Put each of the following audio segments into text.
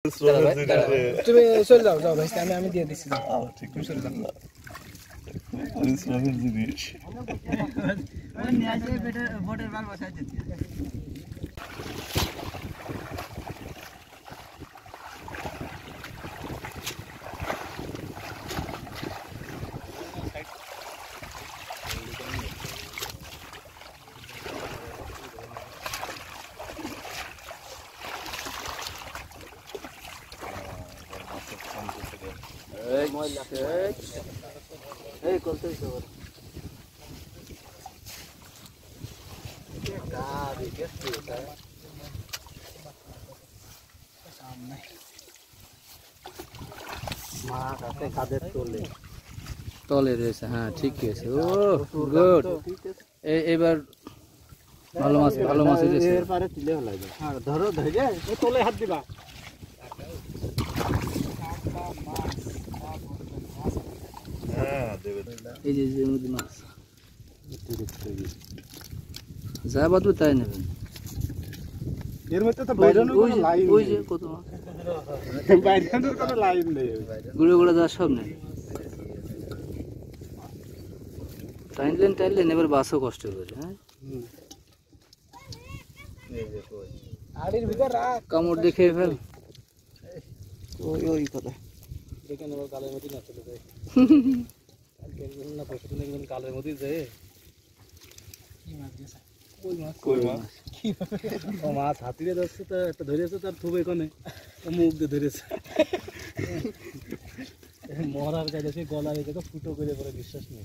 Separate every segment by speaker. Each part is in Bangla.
Speaker 1: তুমি চলে যাও যাও ভাই আমি দিয়ে দিচ্ছি
Speaker 2: ঠিক আছে পরিশ্রমের জিনিস
Speaker 3: তলে রয়েছে হ্যাঁ ঠিকই আছে ও গুড এবার ভালো মাছ হয়েছে
Speaker 1: এর পারে তুলে হলো হ্যাঁ ধরো ধরে ও তলে হাত দিবা
Speaker 2: হ্যাঁ দেবে
Speaker 3: এই যে মাছ যা বাদু তাই নেবেন
Speaker 1: এর মধ্যে তো বাইরানোর কোনো লাইন
Speaker 3: ওই যে কত মাছ
Speaker 1: বাইরানোর কোনো লাইন নেই
Speaker 3: গুড়ে গুড়ে যা সব নেই টাইনলেন এবার বাসও কষ্ট করে হ্যাঁ
Speaker 1: আড়ির ভিতর রাখ
Speaker 3: কামড় দেখে ফেল
Speaker 1: ওই কথা দেখে নেব কালের মধ্যে না চলে যায় না পয়সা একদম কালের মধ্যে যায় কি মাছ দিয়েছে কই মাছ কি ও মাছ হাতিরে ধরছে তো একটা ধরেছে তার থুবে কোনে মুখ দিয়ে ধরেছে মরার কাছে সে গলা রেখে তো ফুটো করে পরে বিশ্বাস নেই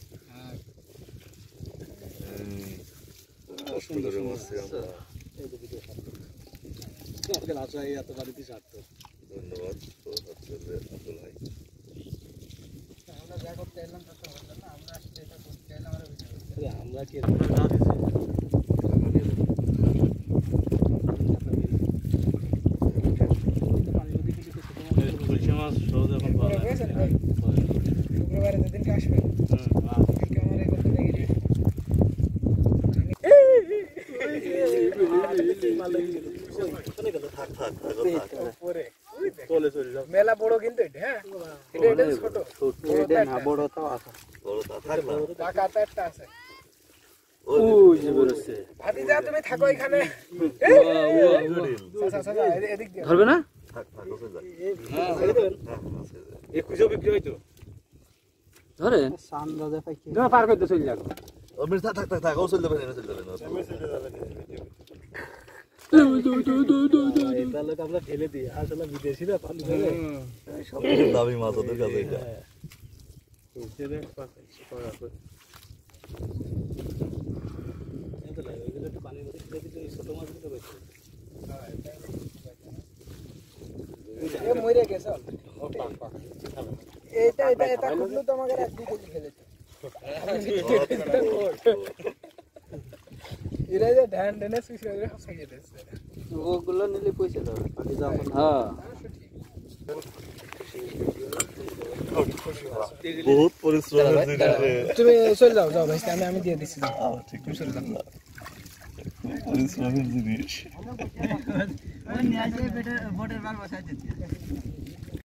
Speaker 2: সুন্দর মাছ
Speaker 1: এই যে ভিডিও আমাকে লাচা এই এত বাড়িতে সারত
Speaker 2: ধন্যবাদ আব্দুল ভাই
Speaker 1: আমরা যা করতে এলাম তা তো হলো না আমরা আসলে এটা করতে এলাম আমরা কি মাছ সহজ এখন পাওয়া যায় শুক্রবারে যেদিনকে আসবে আমার এই করতে লেগে মেলা বড় কিন্তু এটা হ্যাঁ এটা ছোট এটা না বড় তো আছে
Speaker 2: বড় তা থাক না
Speaker 1: টাকাটা একটা আছে
Speaker 2: ওই যে বলছে
Speaker 1: ভাতিজা তুমি থাকো এখানে এদিক দিয়ে
Speaker 3: ধরবে না
Speaker 2: থাক ওকে যা
Speaker 1: হ্যাঁ এই খুঁজো বিক্রি হইতো
Speaker 3: ধরে
Speaker 1: সান্দাজে পাইছি না পার করতে চলে যাও
Speaker 2: ও মির থাক ও চলতে পারে না
Speaker 1: এটা লোক আমরা ঠেলে দিই আসলে বিদেশিরা পানি ধরে
Speaker 2: সব দামি মাছ ওদের কাছে এটা
Speaker 1: বুঝতে পারছি করা করে এটা লাগে এগুলো একটু পানির মধ্যে ঠেলে দিলে ছোট মাছগুলো বেশি এ মরে গেছে এটা খুবলো তো আমাকে এক দুই কেজি খেলেছে এরা যে ধ্যান ধ্যানে সুইছে ওরে হাসিয়ে দিচ্ছে
Speaker 3: ওগুলো নিলে পয়সা দাও পানি দাও হ্যাঁ
Speaker 2: বহুত পরিশ্রমের জিনিস
Speaker 1: তুমি চলে যাও ভাই আমি দিয়ে দিচ্ছি
Speaker 2: ঠিক আছে পরিশ্রমের জিনিস
Speaker 1: নিয়ে আসে বটের বার বসাই দিচ্ছি